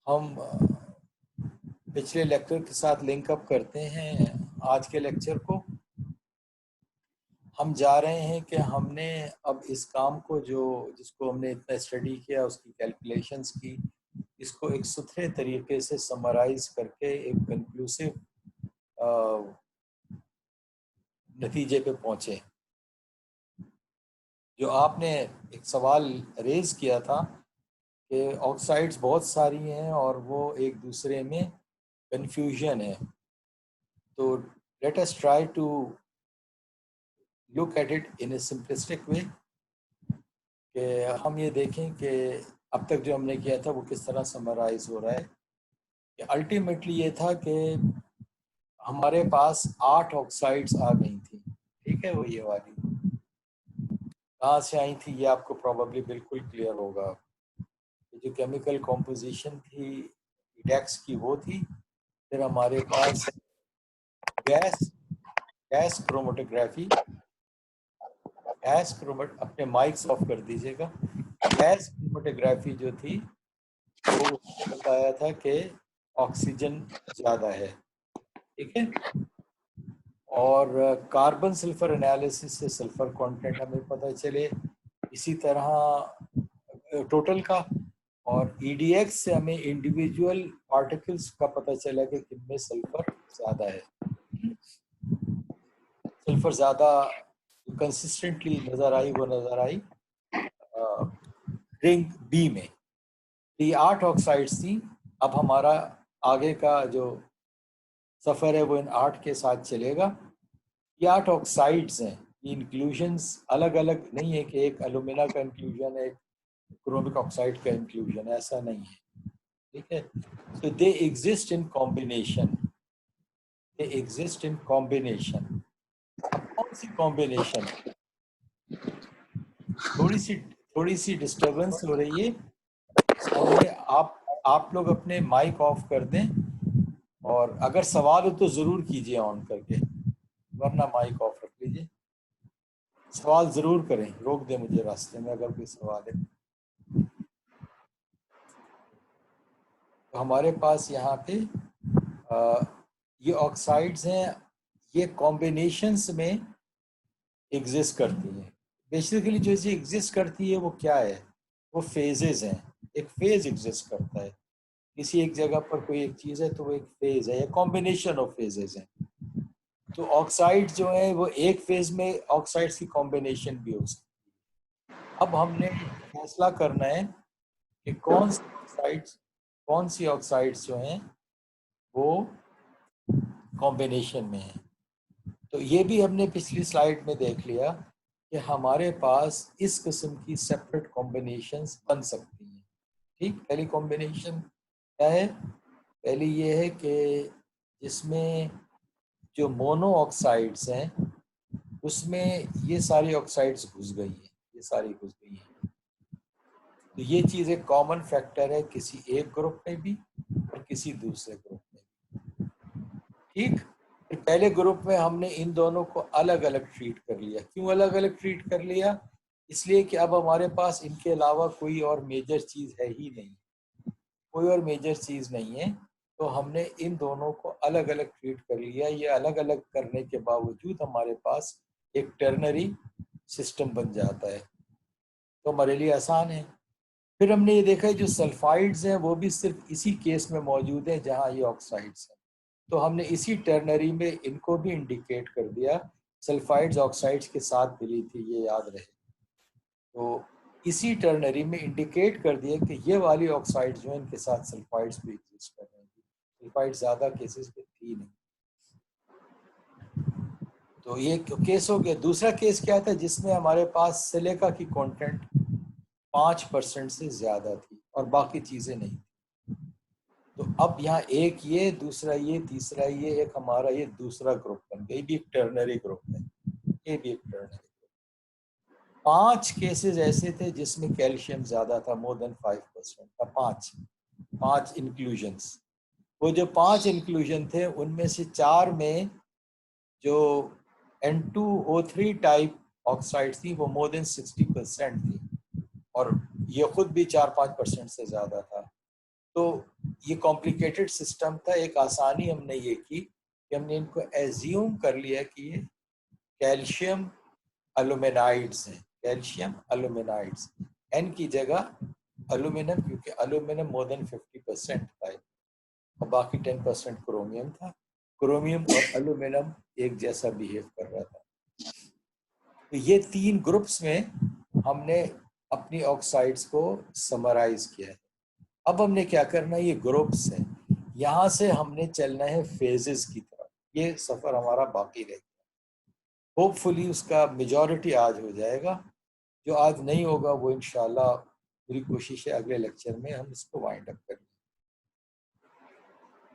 हम पिछले लेक्चर के साथ लिंक अप करते हैं आज के लेक्चर को। हम जा रहे हैं कि हमने अब इस काम को जिसको हमने इतना स्टडी किया, उसकी कैलकुलेशंस की, इसको एक सुथरे तरीके से समराइज करके एक कंक्लूसिव नतीजे पे पहुंचे। जो आपने एक सवाल रेज किया था कि ऑक्साइड्स बहुत सारी हैं और वो एक दूसरे में कंफ्यूजन है, तो let us try to look at it in a simplistic way, कि हम ये देखें कि अब तक जो हमने किया था वो किस तरह समराइज हो रहा है। कि अल्टीमेटली ये था कि हमारे पास 8 ऑक्साइड्स आ गई थी, ठीक है। वो ये वाली कहाँ से आई थी ये आपको प्रॉबली बिल्कुल क्लियर होगा। जो केमिकल कॉम्पोजिशन थी डेक्स की वो थी। फिर हमारे पास गैस गैस क्रोमेटोग्राफी, अपने माइक्स ऑफ कर दीजिएगा। गैस क्रोमेटोग्राफी जो थी वो बताया था कि ऑक्सीजन ज़्यादा है, ठीक है। और कार्बन सल्फर एनालिसिस से सल्फर कंटेंट हमें पता चले, इसी तरह टोटल का। और ईडीएक्स से हमें इंडिविजुअल पार्टिकल्स का पता चला कि किनमें सल्फर ज़्यादा है। सल्फर ज़्यादा कंसिस्टेंटली नज़र आई, वो नज़र आई रिंग बी में। ये 8 ऑक्साइड्स थी। अब हमारा आगे का जो सफ़र है वो इन 8 के साथ चलेगा। ये 8 ऑक्साइड्स हैं, ये इंक्लूजन्स अलग अलग नहीं है कि एक एलुमिना का इंक्लूजन है, एक क्रोमिक ऑक्साइड का इंक्लूजन है, ऐसा नहीं है, ठीक है। सो दे एग्जिस्ट इन कॉम्बिनेशन, अब कौन सी कॉम्बिनेशन? थोड़ी सी डिस्टरबेंस हो रही है साउंड में। आप लोग अपने माइक ऑफ कर दें, और अगर सवाल हो तो ज़रूर कीजिए ऑन करके, वरना माइक ऑफ रख लीजिए। सवाल ज़रूर करें, रोक दें मुझे रास्ते में अगर कोई सवाल है। तो हमारे पास यहाँ पे ये ऑक्साइड्स हैं, ये कॉम्बिनेशंस में एग्जिस्ट करती हैं। बेसिकली जो चीज़ एग्जिस्ट करती है वो क्या है? वो फेजेस हैं। एक फेज एग्जिस्ट करता है, किसी एक जगह पर कोई एक चीज़ है तो वो एक फेज है या कॉम्बिनेशन ऑफ फेजेस हैं। तो ऑक्साइड जो है वो एक फेज में ऑक्साइड्स की कॉम्बिनेशन भी हो सकती है। अब हमने फैसला करना है कि कौन सी ऑक्साइड्स जो हैं वो कॉम्बिनेशन में है। तो ये भी हमने पिछली स्लाइड में देख लिया कि हमारे पास इस किस्म की सेपरेट कॉम्बिनेशंस बन सकती हैं, ठीक। पहली कॉम्बिनेशन क्या है? पहली ये है कि जिसमें जो मोनो ऑक्साइड्स हैं उसमें ये सारी ऑक्साइड्स घुस गई हैं, ये सारी घुस गई हैं। तो ये चीज़ एक कॉमन फैक्टर है किसी एक ग्रुप में भी और किसी दूसरे ग्रुप में भी, ठीक। फिर पहले ग्रुप में हमने इन दोनों को अलग अलग ट्रीट कर लिया। क्यों अलग अलग ट्रीट कर लिया? इसलिए कि अब हमारे पास इनके अलावा कोई और मेजर चीज़ है ही नहीं, कोई और मेजर चीज़ नहीं है। तो हमने इन दोनों को अलग अलग ट्रीट कर लिया। ये अलग अलग करने के बावजूद हमारे पास एक टर्नरी सिस्टम बन जाता है, तो हमारे लिए आसान है। फिर हमने ये देखा है जो सल्फाइड्स हैं वो भी सिर्फ इसी केस में मौजूद है जहाँ ये ऑक्साइड्स हैं। तो हमने इसी टर्नरी में इनको भी इंडिकेट कर दिया। सल्फाइड्स ऑक्साइड्स के साथ मिली थी, ये याद रहे। तो इसी टर्नरी में इंडिकेट कर दिया कि ये वाली ऑक्साइड्स जो हैं इनके साथ सल्फाइड्स भी एग्जिस्ट कर रहे हैं। सल्फाइड ज़्यादा केसेस में थी नहीं। तो ये केस हो गया। दूसरा केस क्या था? जिसमें हमारे पास सिलिका की कंटेंट 5% से ज़्यादा थी और बाकी चीज़ें नहीं थी। तो अब यहाँ एक ये, दूसरा ये, तीसरा ये, एक हमारा ये दूसरा ग्रुप बन गया। ये भी एक टर्नरी ग्रुप है, ये भी एक टर्नरी ग्रुप। 5 केसेस ऐसे थे जिसमें कैल्शियम ज़्यादा था, मोर देन 5% का। 5 इंक्लूजन्स। वो जो 5 इंक्लूजन थे उनमें से 4 में जो N2O3 टाइप ऑक्साइड थी वो मोर देन 60% थी, और ये खुद भी 4-5% से ज़्यादा था। तो ये कॉम्प्लिकेटेड सिस्टम था। एक आसानी हमने ये की कि हमने इनको एज्यूम कर लिया कि ये कैल्शियम एल्यूमिनाइड्स हैं, कैल्शियम एल्यूमिनाइड्स, एन की जगह एल्यूमिनियम, क्योंकि एल्यूमिनियम मोर देन 50% था और बाकी 10% क्रोमियम था। क्रोमियम और एल्यूमिनियम एक जैसा बिहेव कर रहा था। तो ये 3 ग्रुप्स में हमने अपनी ऑक्साइड्स को समराइज किया है। अब हमने क्या करना है, ये ग्रुप्स हैं, यहाँ से हमने चलना है फेजेस की तरफ। ये सफर हमारा बाकी रहेगा। होपफुली उसका मेजॉरिटी आज हो जाएगा। जो आज नहीं होगा वो इंशाल्लाह पूरी कोशिश है अगले लेक्चर में हम इसको वाइंड अप करें।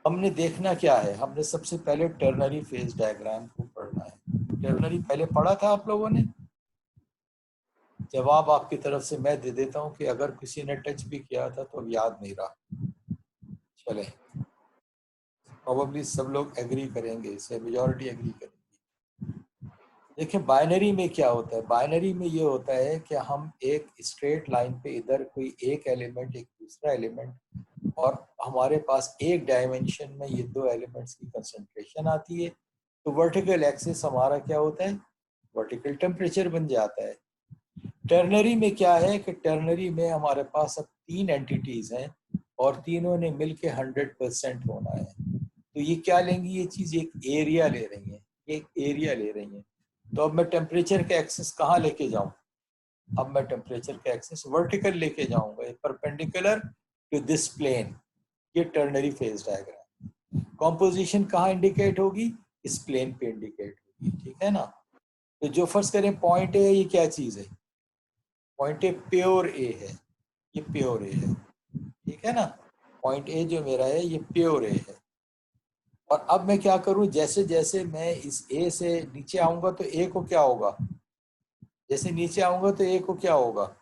हमने देखना क्या है, हमने सबसे पहले टर्नरी फेज डायग्राम को पढ़ना है। टर्नरी पहले पढ़ा था आप लोगों ने? जवाब आपकी तरफ से मैं दे देता हूं कि अगर किसी ने टच भी किया था तो अब याद नहीं रहा। चले, प्रोबेबली सब लोग एग्री करेंगे, इससे मेजॉरिटी एग्री करेंगे। देखिए बाइनरी में क्या होता है, बाइनरी में ये होता है कि हम एक स्ट्रेट लाइन पे इधर कोई एक एलिमेंट एक दूसरा एलिमेंट, और हमारे पास एक डायमेंशन में ये 2 एलिमेंट्स की कंसंट्रेशन आती है। तो वर्टिकल एक्सिस हमारा क्या होता है, वर्टिकल टेम्परेचर बन जाता है। टर्नरी में क्या है कि टर्नरी में हमारे पास अब 3 एंटिटीज हैं और तीनों ने मिलके 100% होना है। तो ये क्या लेंगी, ये चीज एक एरिया ले रही है, एक एरिया ले रही है। तो अब मैं टेम्परेचर का एक्सेस कहाँ लेके जाऊं, अब मैं टेम्परेचर का एक्सेस वर्टिकल लेके जाऊंगा, परपेंडिकुलर टू दिस प्लेन। ये टर्नरी फेज डायग्राम। कॉम्पोजिशन कहाँ इंडिकेट होगी, इस प्लेन पे इंडिकेट होगी, ठीक है ना। तो जो फर्स्ट करें पॉइंट ए, ये क्या चीज है, पॉइंट ए प्योर ए है, ये प्योर ए है, ठीक है ना। पॉइंट ए जो मेरा है ये प्योर ए है। और अब मैं क्या करूं, जैसे जैसे मैं इस ए से नीचे आऊंगा तो ए को क्या होगा, जैसे नीचे आऊंगा तो ए को क्या होगा,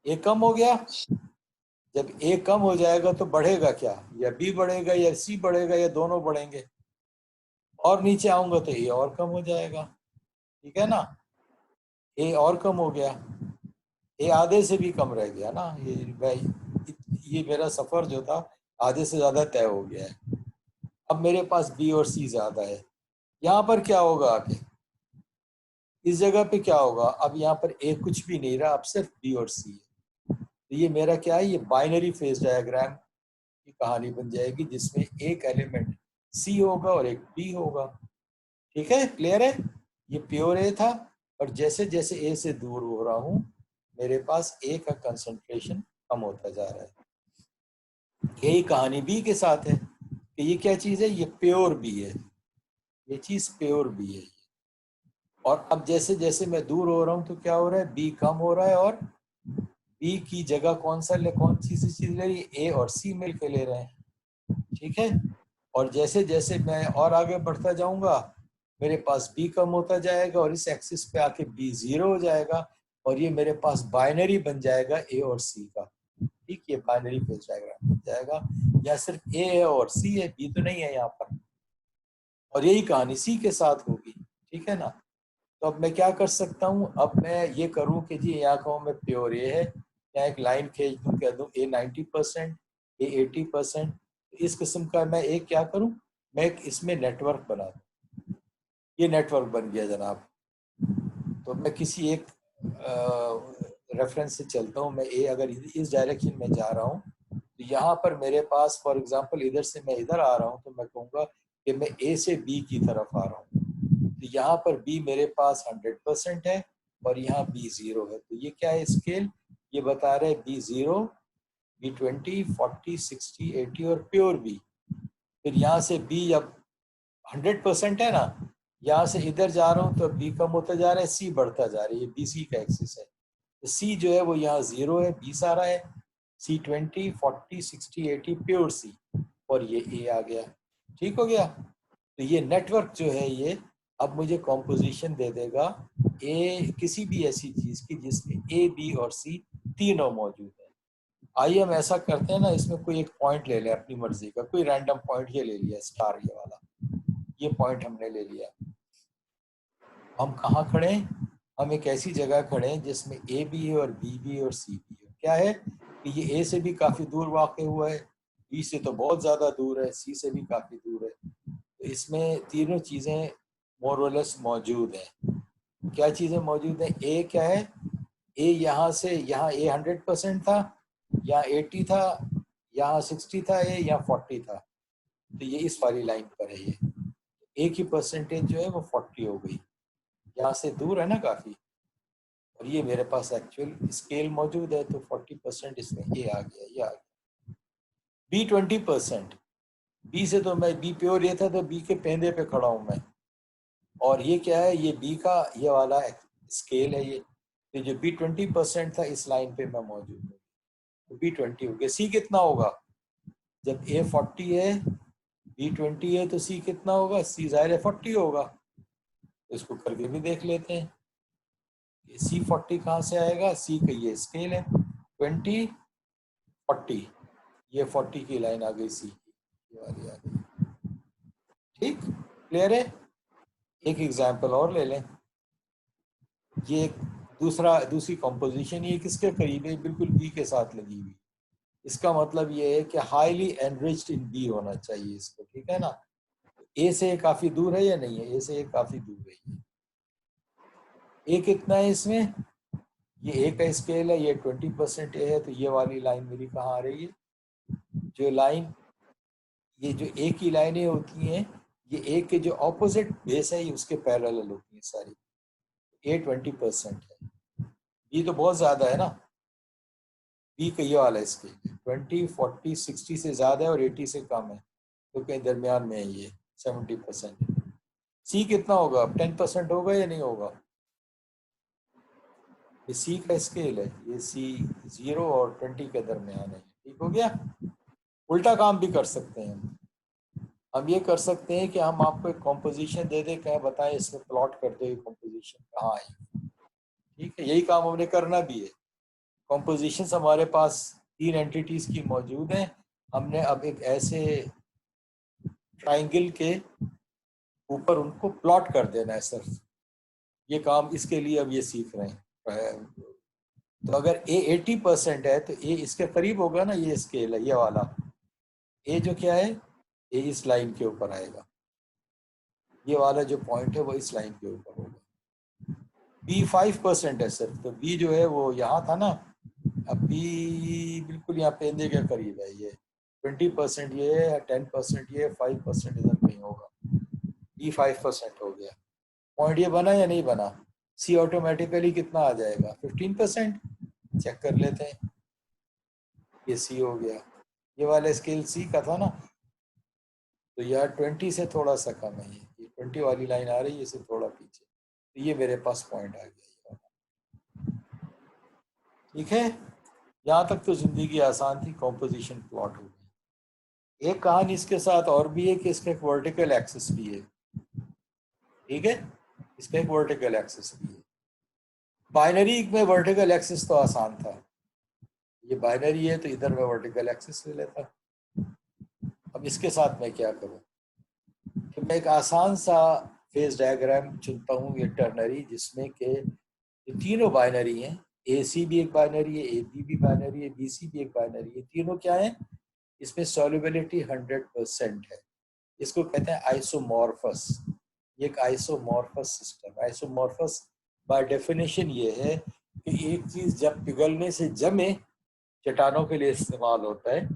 ए कम हो गया। जब ए कम हो जाएगा तो बढ़ेगा क्या, या बी बढ़ेगा या सी बढ़ेगा या दोनों बढ़ेंगे। और नीचे आऊंगा तो ए और कम हो जाएगा, ठीक है ना। ए और कम हो गया, ये आधे से भी कम रह गया ना। ये मेरा सफर जो था आधे से ज्यादा तय हो गया है। अब मेरे पास बी और सी ज्यादा है। यहाँ पर क्या होगा आगे, इस जगह पे क्या होगा, अब यहाँ पर ए कुछ भी नहीं रहा, अब सिर्फ बी और सी है। तो ये मेरा क्या है, ये बाइनरी फेज डायग्राम की कहानी बन जाएगी जिसमें एक एलिमेंट सी होगा और एक बी होगा। ठीक है, क्लियर है। ये प्योर ए था और जैसे जैसे ए से दूर हो रहा हूँ मेरे पास ए का कंसंट्रेशन कम होता जा रहा है। यही कहानी बी के साथ है कि ये क्या चीज है, ये प्योर बी है, ये चीज प्योर बी है। और अब जैसे जैसे मैं दूर हो रहा हूँ तो क्या हो रहा है, बी कम हो रहा है और बी की जगह कौन सी चीज ले रही है, ए और सी मिलकर ले रहे हैं, ठीक है। और जैसे जैसे मैं और आगे बढ़ता जाऊंगा मेरे पास बी कम होता जाएगा और इस एक्सिस पे आके बी 0 हो जाएगा और ये मेरे पास बाइनरी बन जाएगा ए और सी का। ठीक, ये बाइनरी फेज डायग्राम बन जाएगा। या सिर्फ ए है और सी है, बी तो नहीं है यहाँ पर। और यही कहानी सी के साथ होगी, ठीक है ना। तो अब मैं क्या कर सकता हूँ, अब मैं ये करूँ कि जी यहाँ कहूँ मैं प्योर ए है, यहाँ एक लाइन खींच दूँ, कह दूँ ए 90%, ए 80%। इस किस्म का मैं एक क्या करूँ, मैं एक इसमें नेटवर्क बना दूँ। ये नेटवर्क बन गया जनाब। तो मैं किसी एक रेफरेंस से चलता हूँ, मैं ए अगर इस डायरेक्शन में जा रहा हूँ तो यहाँ पर मेरे पास फॉर एग्जांपल इधर से मैं इधर आ रहा हूँ तो मैं कहूँगा कि मैं ए से बी की तरफ आ रहा हूँ। तो यहाँ पर बी मेरे पास 100% है और यहाँ बी 0 है। तो ये क्या है स्केल, ये बता रहे बी 0, बी 20, 40, 60, 80 और प्योर बी। फिर यहाँ से बी अब 100% है ना, यहाँ से इधर जा रहा हूँ तो बी कम होता जा रहा है, सी बढ़ता जा रहा है, ये बी सी का एक्सिस है। तो सी जो है वो यहाँ 0 है, बी सारा है, सी 20, 40, 60, 80 प्योर सी, और ये ए आ गया। ठीक हो गया। तो ये नेटवर्क जो है ये अब मुझे कॉम्पोजिशन दे देगा ए किसी भी ऐसी चीज की जिसमें ए बी और सी तीनों मौजूद है। आइए हम ऐसा करते हैं ना, इसमें कोई एक पॉइंट ले लें अपनी मर्जी का, कोई रैंडम पॉइंट ये ले लिया, स्टार ये वाला, ये पॉइंट हमने ले लिया। हम कहाँ खड़े हैं, हम एक ऐसी जगह खड़े हैं जिसमें ए भी है और बी भी है और सी भी है। क्या है, कि ये ए से भी काफी दूर वाक़ हुआ है, बी से तो बहुत ज्यादा दूर है, सी से भी काफी दूर है। तो इसमें तीनों चीजें मोर और लेस मौजूद हैं। क्या चीजें मौजूद हैं? ए क्या है? ए यहाँ से यहाँ ए 100% था, यहाँ 80 था, यहाँ 60 था, ए यहाँ 40 था। तो ये इस वाली लाइन पर है। ये ए की परसेंटेज जो है वो 40 हो गई, यहाँ से दूर है ना काफी, और ये मेरे पास एक्चुअल स्केल मौजूद है, तो 40% इसमें ए आ गया, ये आ गया। बी 20%, बी से तो मैं बी प्योर ये था, तो बी के पेंदे पे खड़ा हूं मैं, और ये क्या है? ये बी का ये वाला स्केल है ये। तो जो बी 20% था इस लाइन पे मैं मौजूद हूँ, तो बी 20 हो गया। सी कितना होगा? जब ए 40 है, बी 20 है, तो सी कितना होगा? सी ज़ाहिर है 40 होगा। तो इसको करके भी देख लेते हैं। सी 40 कहाँ से आएगा? सी का ये स्केल है 20 40, ये 40 की लाइन आ गई सी की, ये वाली आ गई। ठीक, क्लियर है? एक एग्जाम्पल और ले लें। ये एक दूसरी कॉम्पोजिशन, ये किसके करीब है? बिल्कुल बी के साथ लगी हुई। इसका मतलब ये है कि हाईली एनरिच्ड इन बी होना चाहिए इसको, ठीक है ना? ए से काफी दूर है या नहीं है? ए से काफी दूर है। ए कितना है इसमें? ये ए का स्केल है, ये 20% ए है, तो ये वाली लाइन मेरी कहाँ आ रही है? जो लाइन, ये जो ए की लाइनें होती हैं, ये ए के जो ऑपोजिट बेस है, ये उसके पैरेलल होती हैं सारी। ए 20% है, बी तो बहुत ज्यादा है ना, बी का ये वाला स्केल 20 40 60 से ज्यादा है और 80 से कम है, तो कहीं दरमियान में है ये 70%। सी कितना होगा? 10% होगा या नहीं होगा? ये सी का स्केल है, ये सी 0 और 20 के दरमियान है। ठीक हो गया? उल्टा काम भी कर सकते हैं हम ये कर सकते हैं कि हम आपको एक कॉम्पोजिशन दे दें, क्या बताएं इसमें प्लॉट कर दो ये कॉम्पोजिशन कहाँ आई। ठीक है, यही काम हमने करना भी है। कॉम्पोजिशंस हमारे पास 3 एंटिटीज की मौजूद हैं। हमने अब एक ऐसे ट्राइंगल के ऊपर उनको प्लॉट कर देना है सर। ये काम इसके लिए अब ये सीख रहे हैं। तो अगर ए 80% है, तो ए इसके करीब होगा ना, ये स्केल है ये वाला। ए जो क्या है? ए इस लाइन के ऊपर आएगा, ये वाला जो पॉइंट है वो इस लाइन के ऊपर होगा। बी 5% है सर, तो बी जो है वो यहाँ था ना, अब बी बिल्कुल यहाँ पेंदे के करीब है। ये 20% ये है, 10% ये, 5% इधर कहीं होगा। बी 5% हो गया। पॉइंट ये बना या नहीं बना? सी ऑटोमेटिकली कितना आ जाएगा? 15%। चेक कर लेते हैं। ये सी हो गया, ये वाला स्केल सी का था ना, तो यार 20 से थोड़ा सा कम है, ये 20 वाली लाइन आ रही है, इससे थोड़ा पीछे, तो ये मेरे पास पॉइंट आ गया। ठीक है, यहाँ तक तो जिंदगी आसान थी, कॉम्पोजिशन प्लॉट हो गई। एक कहानी इसके साथ और भी है कि इसका एक वर्टिकल एक्सिस भी है। ठीक है, इसका एक वर्टिकल एक्सिस भी है। बाइनरी में वर्टिकल एक्सिस तो आसान था, ये बाइनरी है तो इधर मैं वर्टिकल एक्सिस ले लेता। अब इसके साथ मैं क्या करूं कि मैं एक आसान सा फेज डायग्राम चुनता हूं, ये टर्नरी, जिसमें के ये तीनों बाइनरी हैं। ए सी भी एक बाइनरी है, ए बी भी बाइनरी है, बी सी भी एक बाइनरी है। तीनों क्या है? इसमें सॉल्युबिलिटी 100% है। इसको कहते हैं आइसोमॉर्फस। ये एक isomorphous system. Isomorphous by definition ये है कि एक चीज जब पिघलने से जमे, चट्टानों के लिए इस्तेमाल होता है,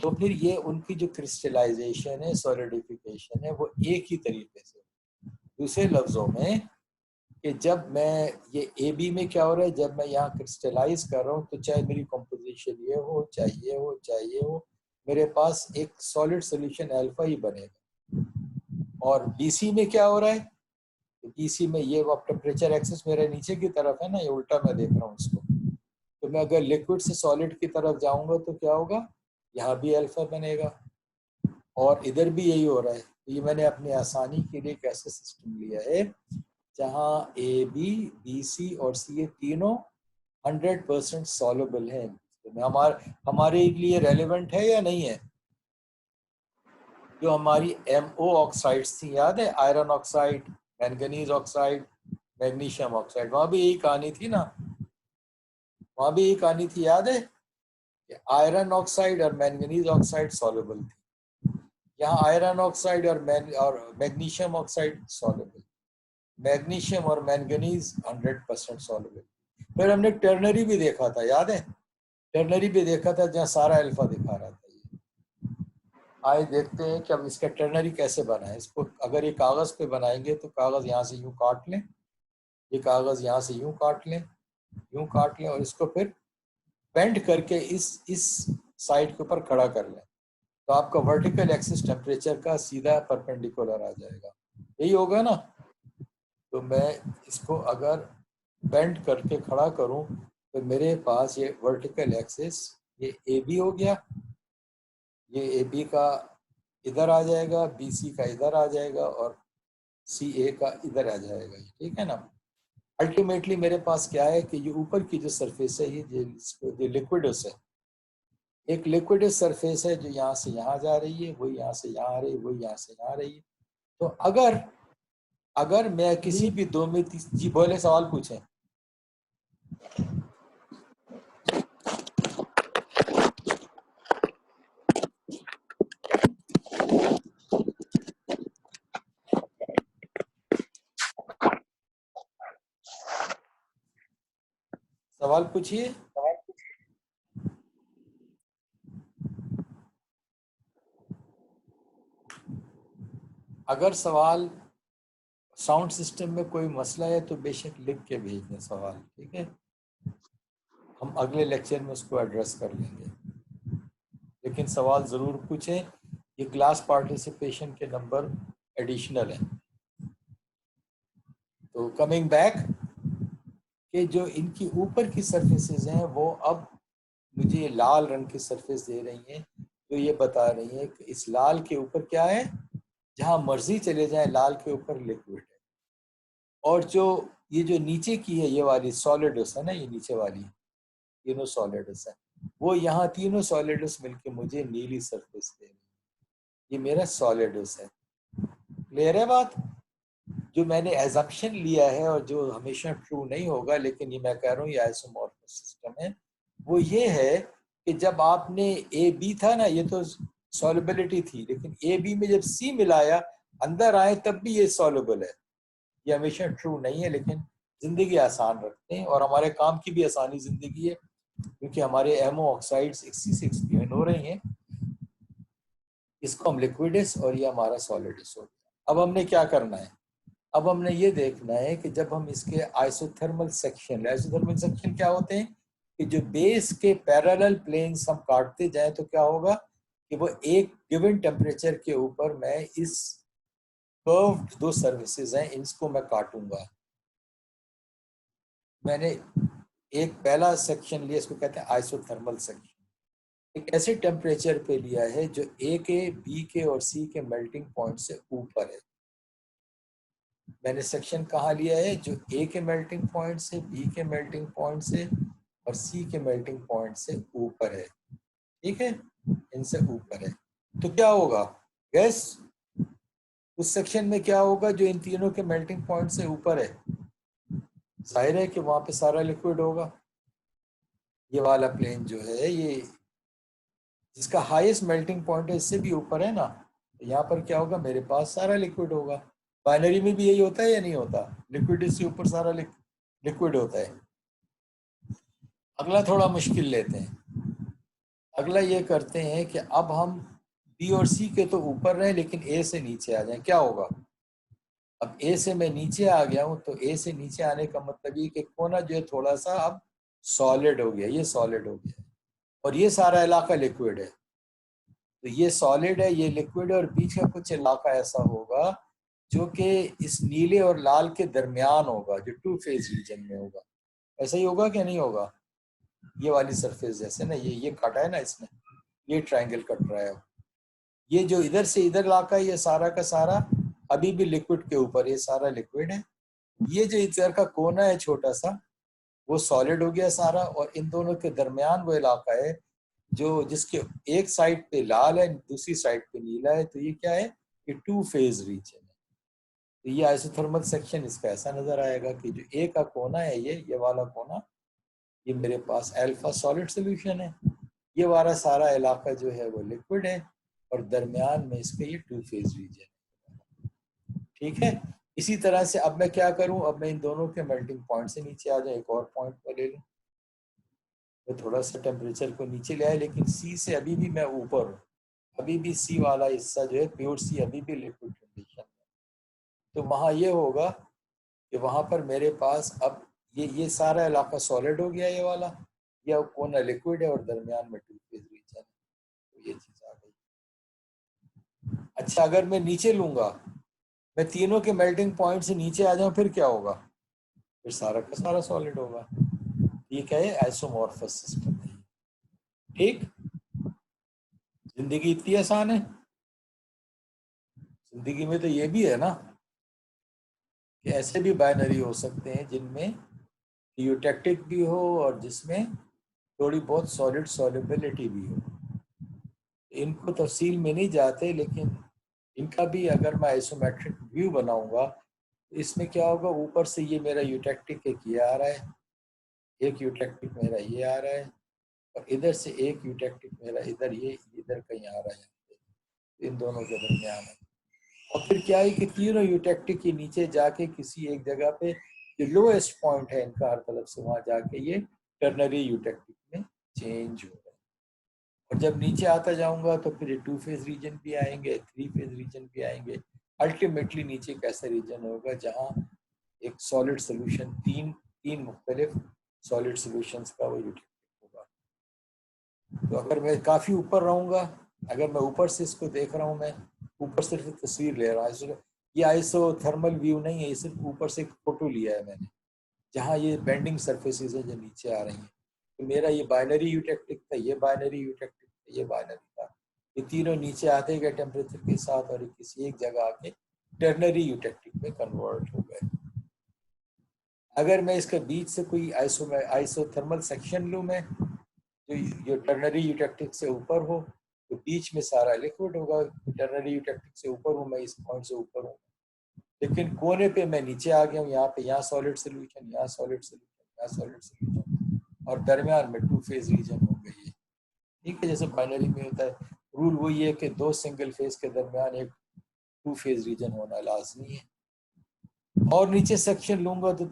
तो फिर ये उनकी जो क्रिस्टलाइजेशन है, सॉलिडिफिकेशन है, वो एक ही तरीके से। दूसरे लफ्जों में कि जब मैं ये ए बी में क्या हो रहा है, जब मैं यहाँ क्रिस्टलाइज कर रहा हूँ, तो चाहे मेरी कंपोजिशन ये हो, चाहे ये हो, चाहे ये हो, मेरे पास एक सॉलिड सोल्यूशन अल्फा ही बनेगा। और बीसी में क्या हो रहा है? बीसी में ये टेम्परेचर एक्सेस मेरे नीचे की तरफ है ना, ये उल्टा मैं देख रहा हूँ इसको। तो मैं अगर लिक्विड से सॉलिड की तरफ जाऊंगा तो क्या होगा? यहाँ भी अल्फा बनेगा, और इधर भी यही हो रहा है। तो ये मैंने अपनी आसानी के लिए एक ऐसा सिस्टम लिया है जहाँ ए बी, बी सी और सी, ये तीनों 100% सॉल्युबल है। हमारे लिए रेलेवेंट है या नहीं है? जो हमारी MO ऑक्साइड्स थी, याद है? Iron oxide, manganese oxide, magnesium oxide, वहां भी यही कहानी थी ना, वहां भी यही कहानी थी, याद है? आयरन ऑक्साइड और मैंगनीज ऑक्साइड सॉल्युबल थी, यहाँ आयरन ऑक्साइड और मैग्नीशियम ऑक्साइड सॉल्युबल, मैग्नीशियम और मैंगनीज 100% सॉल्युबल। फिर हमने टर्नरी भी देखा था, याद है? टर्नरी भी देखा था जहाँ सारा अल्फा दिखा रहा था। ये आइए देखते हैं कि अब इसका टर्नरी कैसे बना है। इसको अगर ये कागज पे बनाएंगे तो कागज यहाँ से यूं काट लें, ये कागज यहाँ से यूं काट लें, यूं काट लें, और इसको फिर बेंड करके इस साइड के ऊपर खड़ा कर लें, तो आपका वर्टिकल एक्सिस टेम्परेचर का सीधा परपेंडिकुलर आ जाएगा। यही होगा ना? तो मैं इसको अगर बेंड करके खड़ा करूं तो मेरे पास ये वर्टिकल एक्सिस, ये ए बी हो गया, ये ए बी का इधर आ जाएगा, बी सी का इधर आ जाएगा, और सी ए का इधर आ जाएगा। ठीक है ना? अल्टीमेटली मेरे पास क्या है कि ये ऊपर की जो सरफेस है, ये लिक्विडस है, एक लिक्विड सरफेस है जो यहाँ से यहाँ जा रही है, वही यहाँ से यहाँ आ रही है, वही यहाँ से यहाँ आ रही है। तो अगर मैं किसी भी दो में जी बोले, सवाल पूछें। सवाल पूछिए। अगर सवाल साउंड सिस्टम में कोई मसला है तो बेशक लिख के भेज दें सवाल, ठीक है? हम अगले लेक्चर में उसको एड्रेस कर लेंगे, लेकिन सवाल ज़रूर पूछें। ये क्लास पार्टिसिपेशन के नंबर एडिशनल हैं। तो कमिंग बैक, कि जो इनकी ऊपर की सरफेसेस हैं वो अब मुझे ये लाल रंग की सरफेस दे रही हैं, तो ये बता रही है कि इस लाल के ऊपर क्या है, जहां मर्जी चले जाए लाल के ऊपर लिक्विड है। और जो ये जो नीचे की है, ये वाली सॉलिडस है ना, ये नीचे वाली तीनों सॉलिडस है, वो यहाँ तीनों सॉलिडस मिलके मुझे नीली सरफेस दे रही है। ये मेरा सॉलिडस है। क्लियर है बात? जो मैंने एजम्पशन लिया है और जो हमेशा ट्रू नहीं होगा, लेकिन ये मैं कह रहा हूँ ये आइसोमॉर्फस सिस्टम है, वो ये है कि जब आपने ए बी था ना, ये तो सॉल्युबिलिटी थी, लेकिन ए बी में जब सी मिलाया अंदर आए तब भी ये सॉल्युबल है। ये हमेशा ट्रू नहीं है, लेकिन जिंदगी आसान रखते हैं और हमारे काम की भी आसानी जिंदगी है, क्योंकि हमारे एमओ ऑक्साइड्स इसी से एक्सपेरिमेंट हो रही हैं। इसको हम लिक्विडस और ये हमारा सॉलिडस हो गया। अब हमने क्या करना है? अब हमने ये देखना है कि जब हम इसके आइसोथर्मल सेक्शन क्या होते हैं कि जो बेस के पैरेलल प्लेन्स हम काटते जाए तो क्या होगा कि वो एक गिवन टेम्परेचर के ऊपर मैं इस कर्व्ड दो सर्फेसेस हैं, इसको मैं काटूंगा। मैंने एक पहला सेक्शन लिया, इसको कहते हैं आइसोथर्मल सेक्शन। एक ऐसे टेम्परेचर पे लिया है जो ए के, बी के और सी के मेल्टिंग पॉइंट से ऊपर है। मैंने सेक्शन कहाँ लिया है? जो ए के मेल्टिंग पॉइंट से, बी के मेल्टिंग पॉइंट से और सी के मेल्टिंग पॉइंट से ऊपर है। ठीक है? इनसे ऊपर है। तो क्या होगा? गैस उस सेक्शन में क्या होगा जो इन तीनों के मेल्टिंग पॉइंट से ऊपर है? जाहिर है कि वहां पे सारा लिक्विड होगा। ये वाला प्लेन जो है, ये जिसका हाईएस्ट मेल्टिंग पॉइंट है, इससे भी ऊपर है ना, तो यहाँ पर क्या होगा? मेरे पास सारा लिक्विड होगा। बाइनरी में भी यही होता है या नहीं होता? लिक्विड से ऊपर सारा लिक्विड होता है। अगला थोड़ा मुश्किल लेते हैं। अगला ये करते हैं कि अब हम बी और सी के तो ऊपर रहे, लेकिन ए से नीचे आ जाए, क्या होगा? अब ए से मैं नीचे आ गया हूं, तो ए से नीचे आने का मतलब ये कि कोना जो है थोड़ा सा अब सॉलिड हो गया, ये सॉलिड हो गया, और ये सारा इलाका लिक्विड है। तो ये सॉलिड है, ये लिक्विड है, और बीच का कुछ इलाका ऐसा होगा जो कि इस नीले और लाल के दरमियान होगा, जो टू फेज रीजन में होगा। ऐसा ही होगा क्या नहीं होगा? ये वाली सरफेस जैसे ना, ये काटा है ना इसने, ये ट्रायंगल कट रहा है। ये जो इधर से इधर इलाका है, ये सारा का सारा अभी भी लिक्विड के ऊपर, ये सारा लिक्विड है। ये जो इधर का कोना है छोटा सा, वो सॉलिड हो गया सारा, और इन दोनों के दरमियान वो इलाका है जो जिसके एक साइड पे लाल है, दूसरी साइड पे नीला है। तो ये क्या है? ये टू फेज रीजन है। तो ये आइसोथर्मल सेक्शन इसका ऐसा नजर आएगा कि जो ए का कोना है, ये वाला कोना, ये मेरे पास अल्फा सॉलिड सोल्यूशन है, ये वाला सारा इलाका जो है वो लिक्विड है और दरमियान में इसका ये टू फेज रीजन, ठीक है। इसी तरह से अब मैं क्या करूं, अब मैं इन दोनों के मेल्टिंग पॉइंट से नीचे आ जाऊं, एक और पॉइंट को ले लूं, मैं थोड़ा सा टेम्परेचर को नीचे ले आया, लेकिन सी से अभी भी मैं ऊपर हूँ, अभी भी सी वाला हिस्सा जो है प्योर सी अभी भी लिक्विड कंडीशन है। तो वहाँ ये होगा कि वहाँ पर मेरे पास अब ये सारा इलाका सॉलिड हो गया, ये वाला, ये कोना लिक्विड है और दरमियान में टू फेज रीजन है। तो ये चीज आ गई। अच्छा, अगर मैं नीचे लूंगा, मैं तीनों के मेल्टिंग पॉइंट से नीचे आ जाऊं, फिर क्या होगा, फिर सारा का सारा सॉलिड होगा। ये क्या है, आइसोमॉर्फस सिस्टम है। ठीक, जिंदगी इतनी आसान है। जिंदगी में तो ये भी है ना कि ऐसे भी बाइनरी हो सकते हैं जिनमें यूटेक्टिक भी हो और जिसमें थोड़ी बहुत सॉलिड सॉल्युबिलिटी भी हो। इनको तफसील में नहीं जाते, लेकिन इनका भी अगर मैं आइसोमेट्रिक व्यू बनाऊंगा तो इसमें क्या होगा, ऊपर से ये मेरा यूटेक्टिक एक ये आ रहा है, एक यूटेक्टिक मेरा ये आ रहा है, और इधर से एक यूटेक्टिक मेरा इधर ये इधर कहीं आ रहा है, इन दोनों के दरमियान है। और फिर क्या है कि तीनों यूटेक्टिक के नीचे जाके किसी एक जगह पे जो लोएस्ट पॉइंट है इनका हर तरफ से, वहां जाके ये टर्नरी यूटेक्टिक में चेंज हो रहा है। और जब नीचे आता जाऊंगा तो फिर टू फेज रीजन भी आएंगे, थ्री फेज रीजन भी आएंगे। अल्टीमेटली नीचे एक ऐसा रीजन होगा जहां एक सॉलिड सोल्यूशन, तीन तीन मुख्तलिफ सॉलिड सॉल्यूशंस का वो यूटेक्टिक होगा। तो अगर मैं काफ़ी ऊपर रहूँगा, अगर मैं ऊपर से इसको देख रहा हूँ, मैं ऊपर सिर्फ तस्वीर ले रहा हूँ, ये आइसोथर्मल व्यू नहीं है, ये सिर्फ ऊपर से एक फोटो लिया है मैंने, जहाँ ये बेंडिंग सरफेसेस है जो नीचे आ रही हैं। तो मेरा ये बाइनरी यूटेक्टिक था, ये बाइनरी यूटेक्टिक था, ये बाइनरी था, ये तीनों नीचे आते गए टेम्परेचर के साथ और किसी एक जगह आके टर्नरी यूटेक्टिक में कन्वर्ट हो गए। अगर मैं इसके बीच से कोई आइसोथर्मल सेक्शन लूँ मैं, जो टर्नरी यूटेक्टिक से ऊपर हो, तो बीच में सारा लिक्विड होगा। टर्नरी यूटेक्टिक से ऊपर हूँ मैं, इस पॉइंट से ऊपर हूँ, लेकिन कोने पे मैं नीचे आ गया हूँ, यहाँ पे, यहाँ सॉलिड सोल्यूशन, यहाँ सॉलिड सोल्यूशन, यहाँ सॉलिड सोल्यूशन, और दरमियान में टू फेज रीजन हो गई है। ठीक है, जैसे बाइनरी में होता है, रूल वही है कि दो सिंगल फेज के दरमियान एक टू फेज रीजन होना लाजमी है। और नीचे सेक्शन लूंगा तो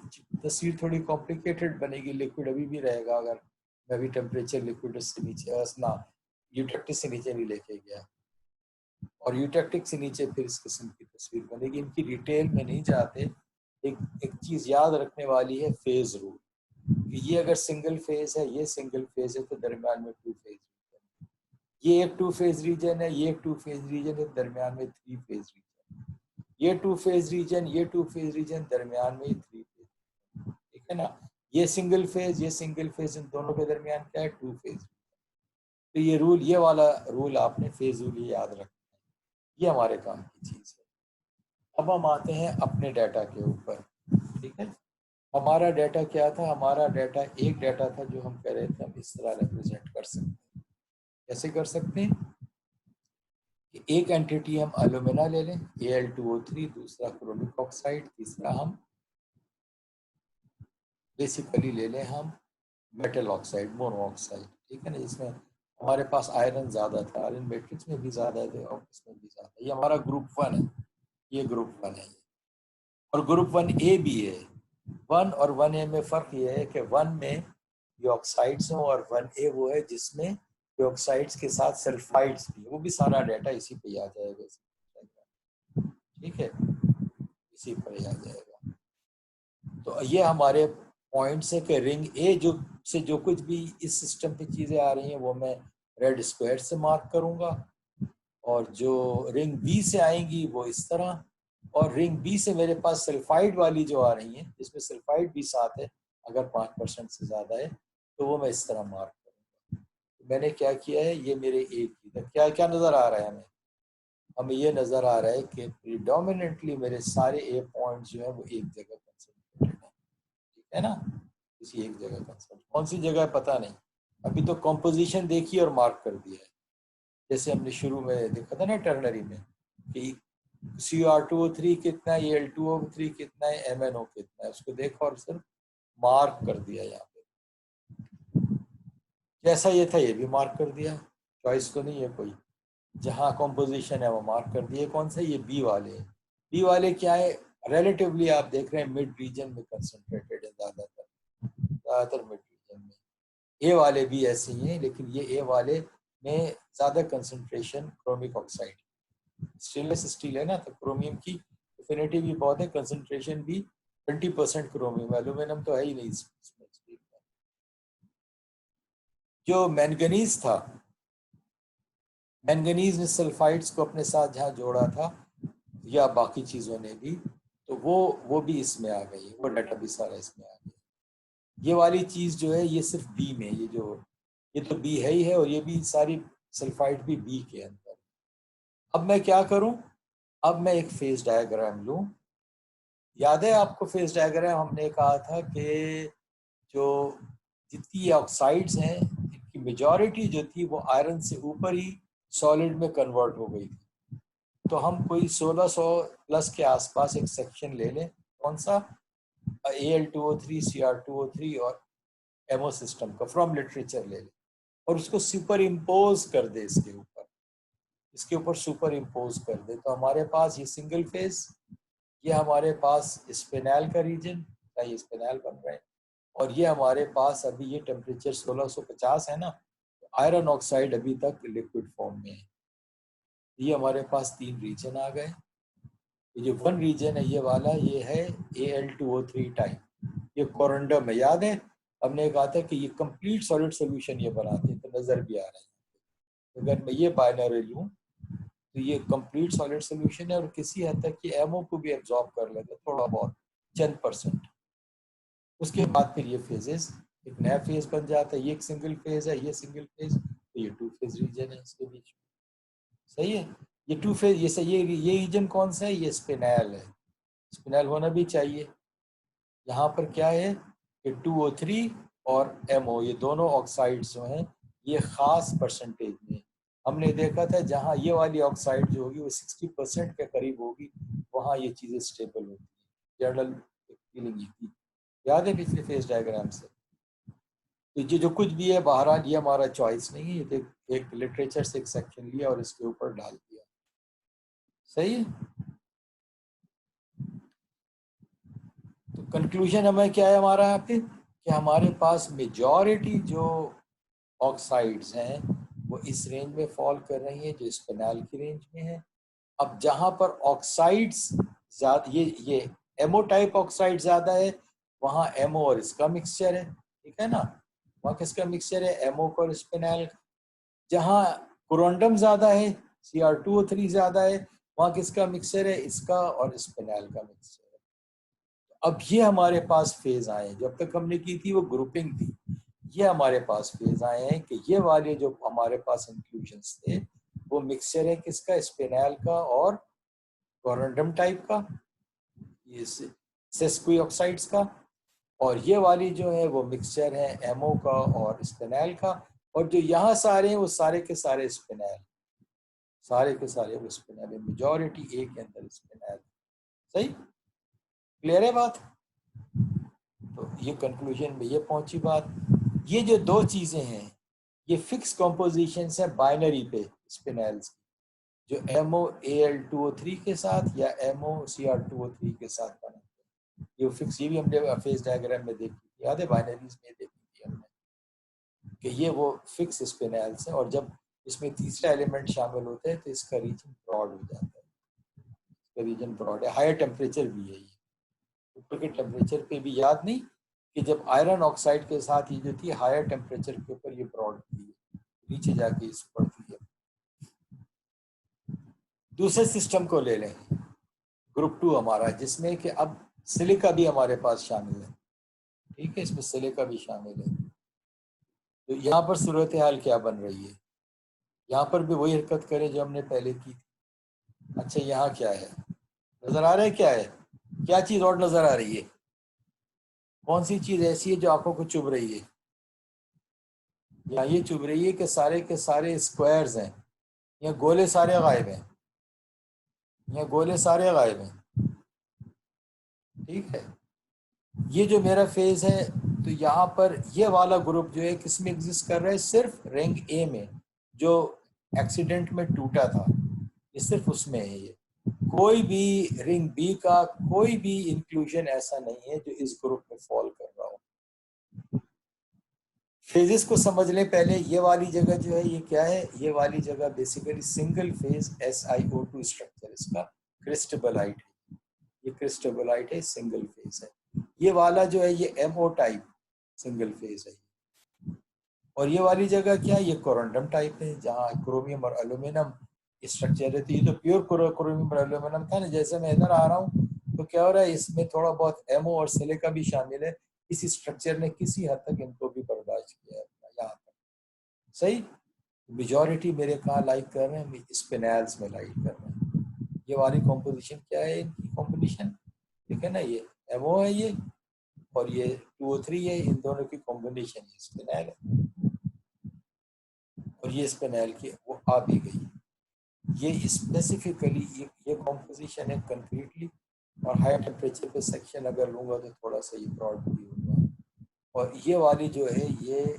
तस्वीर थोड़ी कॉम्प्लिकेटेड बनेगी, लिक्विड अभी भी रहेगा, अगर मैं भी टेम्परेचर लिक्विड से नीचे ना यूटेक्टिक से नीचे नहीं लेके गया, और यूटेक्टिक से नीचे फिर इस किस्म की तस्वीर बनेगी। इनकी डिटेल में नहीं जाते। एक चीज याद रखने वाली है, फेज रूल, कि ये अगर सिंगल फेज है, ये सिंगल फेज है, तो दरमियान में टू फेज, ये एक टू फेज रीजन है, ये एक टू फेज रीजन है, दरमियान में थ्री फेज रीजन, ये टू फेज रीजन, ये टू फेज रीजन, दरमियान में थ्री फेज, ठीक है ना। ये सिंगल फेज, ये सिंगल फेज, इन दोनों के दरमियान क्या है, टू फेज। तो ये रूल, ये वाला रूल आपने फेज रूल ये याद रखना है, ये हमारे काम की चीज है। अब हम आते हैं अपने डाटा के ऊपर, ठीक है। हमारा डाटा क्या था, हमारा डाटा एक डाटा था जो हम कह रहे थे हम इस तरह रिप्रेजेंट कर सकते हैं। कैसे कर सकते हैं कि एक एंटिटी हम एल्यूमिना ले लें, Al2O3, दूसरा क्रोमिक ऑक्साइड, तीसरा हम बेसिकली ले लें हम मेटल ऑक्साइड, मोनो ऑक्साइड, ठीक है ना, जिसमें हमारे पास आयरन ज़्यादा था, आयरन मैट्रिक्स में भी ज़्यादा है और इसमें भी ज़्यादा है। ये हमारा ग्रुप 1 है, ये ग्रुप 1 है, और ग्रुप 1A भी है। 1 और 1A में फ़र्क ये है कि 1 में ये ऑक्साइड्स हों और 1A वो है जिसमें ये ऑक्साइड्स के साथ सल्फाइड्स भी, वो भी सारा डाटा इसी पे आ जाएगा, ठीक है, इसी पर आ जाएगा। तो ये हमारे पॉइंट्स है कि रिंग ए जो से जो कुछ भी इस सिस्टम पे चीज़ें आ रही हैं वो मैं रेड स्क्वायर से मार्क करूंगा, और जो रिंग बी से आएंगी वो इस तरह, और रिंग बी से मेरे पास सल्फाइड वाली जो आ रही हैं जिसमें सल्फाइड भी साथ है, अगर 5% से ज़्यादा है तो वो मैं इस तरह मार्क करूँगा। तो मैंने क्या किया है, ये मेरे ए की क्या क्या नज़र आ रहा है हमें, हमें ये नज़र आ रहा है कि प्रीडोमिनेंटली मेरे सारे ए पॉइंट जो है वो एक जगह कंसंट्रेटेड है, ठीक है ना, किसी एक जगह कंसंट्रेट, कौन सी जगह है पता नहीं, अभी तो कंपोजिशन देखी और मार्क कर दिया है। जैसे हमने शुरू में देखा था ना टर्नरी में कि Cr2O3 कितना है, Al2O3 कितना है, MnO कितना है, उसको देखा और सिर्फ मार्क कर दिया यहाँ पे। जैसा ये था ये भी मार्क कर दिया, चॉइस तो नहीं है कोई, जहाँ कॉम्पोजिशन है वो मार्क कर दिए। कौन सा? ये बी वाले। बी वाले क्या है, रिलेटिवली आप देख रहे हैं मिड रीजन में कंसंट्रेटेड है, ज़्यादातर मिड रीजन में। ए वाले भी ऐसे ही हैं, लेकिन ये ए वाले में ज़्यादा concentration chromic oxide, stainless steel है ना, तो क्रोमियम की एफिनिटी भी बहुत है, कंसंट्रेशन भी 20% क्रोमियम, एल्यूमिनियम तो है ही नहीं इसमें स्टील में। जो मैंगनीज था, मैंगनीज ने सल्फाइड्स को अपने साथ जहाँ जोड़ा था, या बाकी चीज़ों ने भी, तो वो भी इसमें आ गई, वो डाटा भी सारा इसमें आ गया। ये वाली चीज़ जो है ये सिर्फ बी में, ये तो बी है ही है, और ये भी सारी सल्फाइड भी बी के अंदर। अब मैं क्या करूं, अब मैं एक फेज डायग्राम लूं। याद है आपको फेज डायग्राम हमने कहा था कि जो जितनी ऑक्साइड्स हैं इनकी मेजॉरिटी जो थी वो आयरन से ऊपर ही सॉलिड में कन्वर्ट हो गई थी। तो हम कोई 1600 प्लस के आसपास एक सेक्शन ले लें, कौन सा, Al2O3, Cr2O3 और एमओ सिस्टम का, फ्रॉम लिटरेचर ले लें, और उसको सुपर इम्पोज कर दे इसके ऊपर सुपर इम्पोज कर दे, तो हमारे पास ये सिंगल फेज, ये हमारे पास स्पिनैल का रीजन, ये स्पिनैल बन रहा है, और ये हमारे पास अभी ये टेम्परेचर 1650 है ना, आयरन ऑक्साइड अभी तक लिक्विड फॉर्म में है। ये हमारे पास 3 रीजन आ गए। ये जो 1 रीजन है ये वाला, ये है Al2O3 टाइप, ये कोरंडम है, याद है हमने कहा था कि ये कंप्लीट सॉलिड सोल्यूशन ये बनाते हैं, तो नजर भी आ रहा है। अगर मैं ये बाइनरी लूँ तो ये कंप्लीट सॉलिड सोल्यूशन है, और किसी हद तक ये एमओ को भी एब्जॉर्ब कर लेता है थोड़ा बहुत, चंद परसेंट। उसके बाद फिर ये फेजेस, एक नया फेज बन जाता है, ये एक सिंगल फेज है, ये सिंगल फेज, तो ये 2 फेज रीजन है इसके बीच में। सही है, ये 2 फेज, ये सही है। ये रीजन कौन सा है, ये स्पिनैल है, स्पिनैल होना भी चाहिए। यहाँ पर क्या है कि 2O3 और MO, ये दोनों ऑक्साइड्स जो हैं ये खास परसेंटेज में, हमने देखा था जहाँ ये वाली ऑक्साइड जो होगी वो 60% के करीब होगी, वहाँ ये चीज़ें स्टेबल होती है। जनरल फीलिंग ये थी, याद है पिछले फेज डायग्राम से। तो ये जो कुछ भी है बहरहाल ये हमारा चॉइस नहीं है, ये एक लिटरेचर से एक सेक्शन लिया और इसके ऊपर डाल दिया। सही है, तो कंक्लूजन हमें क्या है हमारा यहाँ पे, कि हमारे पास मेजॉरिटी जो ऑक्साइड्स हैं वो इस रेंज में फॉल कर रही हैं जो स्पिनैल की रेंज में है। अब जहां पर ऑक्साइड्स ज्यादा, ये एमओ टाइप ऑक्साइड ज्यादा है, वहां एमओ और इसका मिक्सचर है, ठीक है ना, वहां किसका मिक्सचर है, एमओ और स्पिनैल। जहां कोरोंडम ज्यादा है, Cr2O3 ज्यादा है, वहां किसका मिक्सचर है, इसका और स्पिनैल का मिक्सचर है। अब ये हमारे पास फेज आए, जब तक हमने की थी वो ग्रुपिंग थी, ये हमारे पास फेज आए हैं कि ये वाले जो हमारे पास इंक्लूजन्स थे वो मिक्सचर है किसका, स्पिनैल का और कोरंडम टाइप का, ये सेस्क्वी ऑक्साइड्स का, और ये वाली जो है वो मिक्सचर है एमओ का और स्पिनैल का, और जो यहाँ सारे हैं वो सारे के सारे स्पिनैल, सारे के सारे वो स्पिनैल है, मेजॉरिटी ए के अंदर स्पिनैल। सही, क्लियर है बात। तो ये कंक्लूजन में ये पहुंची बात। ये जो 2 चीजें हैं ये फिक्स कॉम्पोजिशन है बाइनरी पे स्पिनैल्स की, जो MoAl2O3 के साथ या MoCr2O3 के साथ बना, ये फिक्स, ये भी हमने फेज डायग्राम में देखी थी, याद है बाइनरीज में देखी थी हमने कि ये वो फिक्स स्पिनैल्स हैं, और जब इसमें तीसरा एलिमेंट शामिल होता है तो इसका रीजन ब्रॉड हो जाता है, इसका रीजन ब्रॉड है, हायर टेम्परेचर भी है ये, ऊपर के टेम्परेचर पे भी, याद नहीं कि जब आयरन ऑक्साइड के साथ ये जो थी हायर टेम्परेचर के ऊपर ये ब्रॉड थी, नीचे जाके इस पड़ती है। दूसरे सिस्टम को ले लें, ग्रुप 2 हमारा, जिसमें कि अब सिलिका भी हमारे पास शामिल है, ठीक है, इसमें सिलिका भी शामिल है। तो यहाँ पर सूरत हाल क्या बन रही है, यहाँ पर भी वही हरकत करें जो हमने पहले की थी। अच्छा यहाँ क्या है, नजर आ रहा है, क्या है, क्या चीज और नजर आ रही है, कौन सी चीज ऐसी है जो आंखों को चुभ रही है, यहाँ ये चुभ रही है कि सारे के सारे स्क्वायर्स हैं, यहाँ गोले सारे गायब हैं, यहाँ गोले सारे गायब हैं, ठीक है। ये जो मेरा फेज है, तो यहाँ पर ये वाला ग्रुप जो है किसमें एग्जिस्ट कर रहा है, सिर्फ रिंग ए में, जो एक्सीडेंट में टूटा था, ये सिर्फ उसमें है। ये कोई भी रिंग बी का कोई भी इंक्लूजन ऐसा नहीं है जो इस ग्रुप में फॉल कर रहा हो। फेजेस को समझ लें पहले। ये वाली जगह जो है ये क्या है, ये वाली जगह basically single phase SiO2 structure, इसका क्रिस्टबलाइट है, ये क्रिस्टबलाइट है, सिंगल फेज है। ये वाला जो है ये MO टाइप सिंगल फेज है। और ये वाली जगह क्या है, ये कोरंडम टाइप है, जहाँ क्रोमियम और एल्यूमिनियम स्ट्रक्चर है। तो ये तो प्योर क्रोमियम और एल्यूमिनियम था ना। जैसे मैं इधर आ रहा हूँ तो क्या हो रहा है, इसमें थोड़ा बहुत MO और सिलिका भी शामिल है। इस स्ट्रक्चर ने किसी हद तक इनको भी बर्दाश्त किया है यहाँ तक, सही। मेजॉरिटी मेरे कहाँ लाइक कर रहे हैं, स्पिनैल्स में लाइक कर रहे हैं। ये वाली कॉम्पोजिशन क्या है इनकी कॉम्बिनेशन, ठीक है ना, ये MO है ये, और ये 2O3 है, इन दोनों की कॉम्बिनेशन ये स्पिनैल है, और ये स्पिनैल की वो आ भी गई। ये स्पेसिफिकली ये कॉम्पोजिशन है कंक्रीटली, और हाई टेम्परेचर पे सेक्शन अगर लूंगा तो थोड़ा सा ये ब्रॉड भी होगा। और ये वाली जो है ये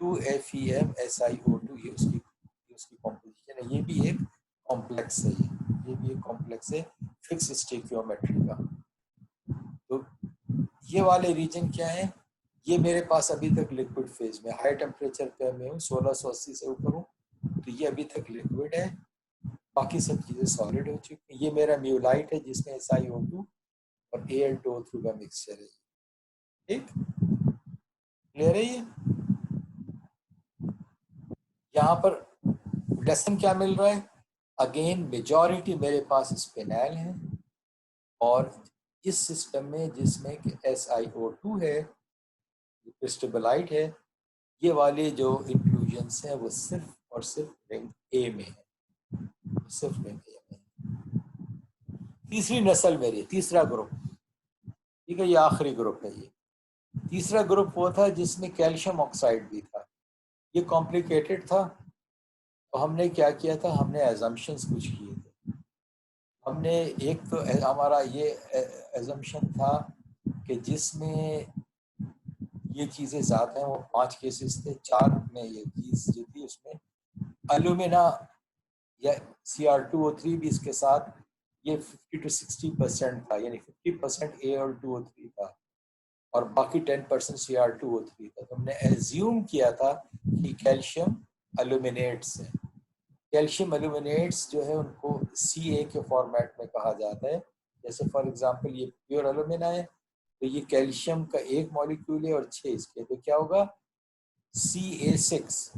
2FeM SiO2, ये उसकी कॉम्पोजिशन है। ये भी एक कॉम्प्लेक्स है, ये भी एक कॉम्प्लेक्स है फिक्स स्टिकियोमेट्री का। तो ये वाले रीजन क्या है, ये मेरे पास अभी तक लिक्विड फेज में, हाई टेम्परेचर पे मैं हूँ, 1680 से ऊपर हूँ, तो ये अभी तक लिक्विड है। बाकी सब चीजें सॉलिड हो चुकी हैं। ये मेरा म्यूलाइट है जिसमें SiO2 और Al2O3 का मिक्सचर है, ठीक, क्लियर है ये। यहाँ पर लेसन क्या मिल रहा है, अगेन मेजॉरिटी मेरे पास स्पिनैल है, और इस सिस्टम में जिसमें कि SiO2 है, क्रिस्टबलाइट है, ये वाले जो इंक्लूजन्स हैं वो सिर्फ और सिर्फ रिंग ए में है, सिर्फ रिंग ए में। तीसरी नस्ल मेरी, तीसरा ग्रुप, ठीक है, ये आखिरी ग्रुप है। ये तीसरा ग्रुप वो था जिसमें कैल्शियम ऑक्साइड भी था। ये कॉम्प्लिकेटेड था, तो हमने क्या किया था, हमने एजम्पशंस कुछ किए थे। हमने एक तो हमारा ये एजम्पशन था कि जिसमें ये चीज़ें ज़्यादा हैं, वो 5 केसेस थे, 4 में ये चीज़ जो थी उसमें एल्यूमिना या Cr2O3 भी इसके साथ, ये 50 to 60% था, यानी 50% Al2O3 था, और बाकी 10% Cr2O3 था। तो हमने एज्यूम किया था कि कैल्शियम एल्यूमिनेट्स है। कैल्शियम एल्यूमिनेट्स जो है उनको Ca के फॉर्मेट में कहा जाता है। जैसे फॉर एग्जांपल ये प्योर एल्यूमिना है, तो ये कैल्शियम का एक मॉलिक्यूल है और 6 इसके, तो क्या होगा, Ca6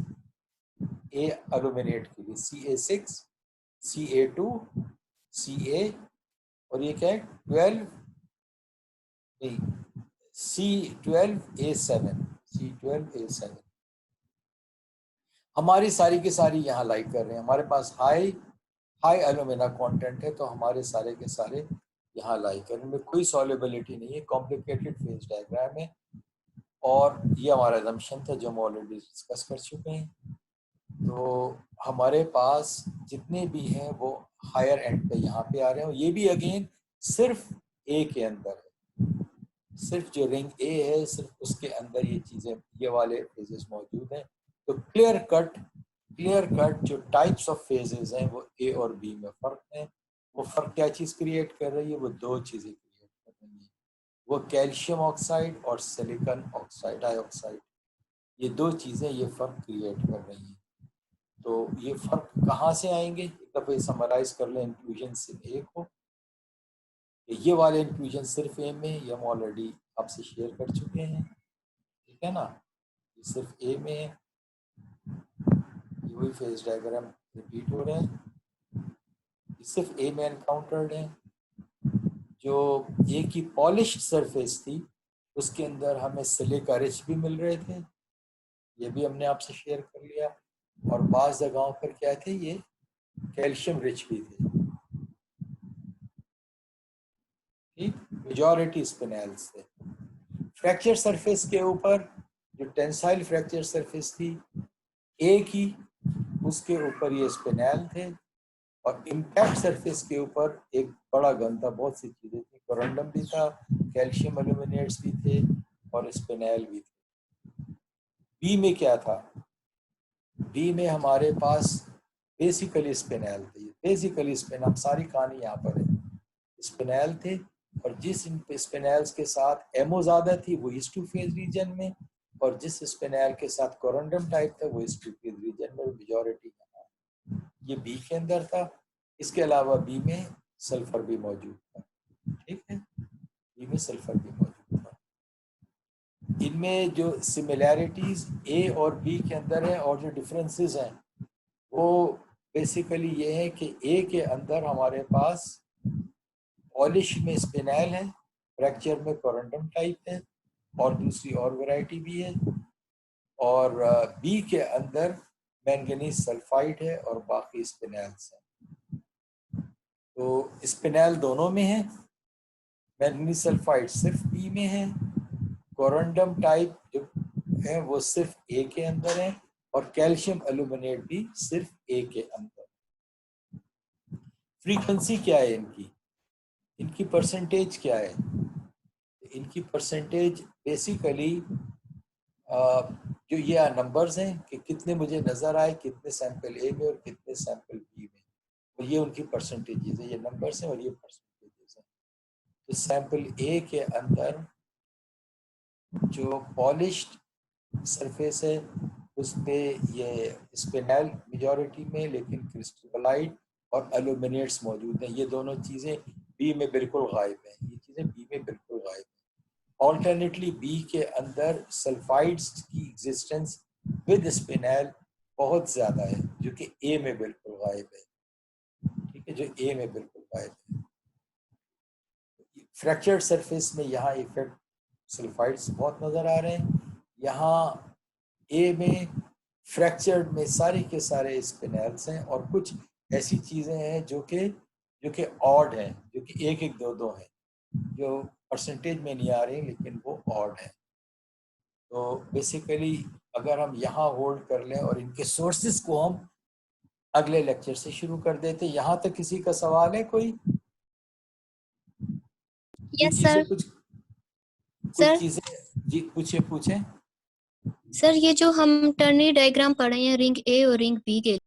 ए एल्यूमिनेट के लिए, Ca6 Ca2 Ca, और ये क्या है 12 नहीं, C12A7 हमारी सारी की सारी यहाँ लाइक कर रहे हैं। हमारे पास हाई एल्यूमिना कंटेंट है, तो हमारे सारे के सारे यहाँ लाइक कर रहे हैं। कोई सॉल्युबिलिटी नहीं है, कॉम्प्लिकेटेड फेज डायग्राम है, और ये हमारा assumption था जो हम ऑलरेडी डिस्कस कर चुके हैं। तो हमारे पास जितने भी हैं वो हायर एंड पे यहाँ पे आ रहे हैं, ये भी अगेन सिर्फ ए के अंदर है, सिर्फ जो रिंग ए है सिर्फ उसके अंदर ये चीजें, ये वाले फेजेस मौजूद हैं। तो क्लियर कट जो टाइप्स ऑफ फेजेस हैं वो ए और बी में फर्क है। वो फर्क क्या चीज क्रिएट कर रही है, वो दो चीजें क्रिएट कर रही है, वो कैल्शियम ऑक्साइड और सिलिकॉन ऑक्साइड डाइऑक्साइड, ये दो चीजें ये फर्क क्रिएट कर रही हैं। तो ये फर्क कहाँ से आएंगे, एक दफे समराइज कर लें इंक्लूजन से ए को। ये वाले इंक्लूजन सिर्फ ए में, ये हम ऑलरेडी आपसे शेयर कर चुके हैं, ठीक है ना, ये सिर्फ ए में है। ये वही फेज डायग्राम रिपीट हो रहे हैं, ये सिर्फ ए में एनकाउंटर्ड है। जो ए की पॉलिश्ड सरफेस थी उसके अंदर हमें सिलिका रिच भी मिल रहे थे, ये भी हमने आपसे शेयर कर लिया, और बाज़ जगहों पर क्या थे, ये कैल्शियम रिच भी थे, ठीक, मेजॉरिटी स्पिनैल्स थे। फ्रैक्चर सरफेस के ऊपर जो टेंसाइल फ्रैक्चर सरफेस थी ए की, उसके ऊपर ये स्पिनैल थे, और इम्पैक्ट सरफेस के ऊपर एक बड़ा गन था, बहुत सी चीजें थी, कोरंडम भी था, कैल्शियम एल्यूमिनेट्स भी थे और स्पिनैल भी थे। बी में क्या था? बी में हमारे पास बेसिकली स्पिनैल थे। बेसिकली स्पिन, सारी कहानी यहाँ पर है। स्पिनैल थे और जिस स्पिनैल्स के साथ एमओ ज्यादा थी वो ईस्ट टू फेज रीजन में, और जिस स्पिनैल के साथ कोरंडम टाइप था वो ईस्ट टू फेज रीजन में, मेजॉरिटी ये बी के अंदर था। इसके अलावा बी में सल्फर भी मौजूद था। ठीक है, बी में सल्फर भी मौजूद था। इनमें जो सिमिलैरिटीज ए और बी के अंदर है और जो डिफरेंसेस हैं वो बेसिकली ये है कि ए के अंदर हमारे पास पॉलिश में स्पिनैल है, फ्रैक्चर में कोरंडम टाइप है और दूसरी और वैरायटी भी है, और बी के अंदर मैंगनीज सल्फाइड है और बाकी स्पिनैल्स हैं। तो स्पिनैल दोनों में है, मैंगनीज सल्फाइड सिर्फ बी में है, कोरंडम टाइप जो है वो सिर्फ ए के अंदर है, और कैल्शियम एल्यूमिनेट भी सिर्फ ए के अंदर। फ्रीक्वेंसी क्या है इनकी? इनकी परसेंटेज क्या है? इनकी परसेंटेज बेसिकली जो ये नंबर्स हैं कि कितने मुझे नजर आए, कितने सैंपल ए में और कितने सैंपल बी में, और ये उनकी परसेंटेजेस है। ये नंबर्स हैं और ये परसेंटेजेस हैं। तो सैंपल ए के अंदर जो पॉलिश्ड सरफेस है उस पे ये स्पिनैल मेजॉरिटी में, लेकिन क्रिस्टलाइट और एल्यूमिनेट्स मौजूद हैं। ये दोनों चीज़ें बी में बिल्कुल गायब हैं। ये चीज़ें बी में बिल्कुल गायब हैं। ऑल्टरनेटली बी के अंदर सल्फाइड्स की एग्जिस्टेंस विद स्पिनैल बहुत ज़्यादा है, जो कि ए में बिल्कुल गायब है। ठीक है, जो ए में बिल्कुल गायब है। फ्रैक्चर्ड सरफेस में यहाँ इफेक्ट सल्फाइड्स बहुत नज़र आ रहे हैं। यहाँ ए में फ्रैक्चर्ड में सारे के सारे स्पिनैल्स हैं और कुछ ऐसी चीज़ें हैं जो कि ऑड हैं, जो कि एक एक दो दो हैं, जो परसेंटेज में नहीं आ रही लेकिन वो ऑड है। तो बेसिकली अगर हम यहाँ होल्ड कर लें और इनके सोर्सेज को हम अगले लेक्चर से शुरू कर देते। यहाँ तक किसी का सवाल है कोई? Yes sir. कुछ सर चीजें जी पूछे। सर ये जो हम टर्नरी डायग्राम पढ़े हैं रिंग ए और रिंग बी के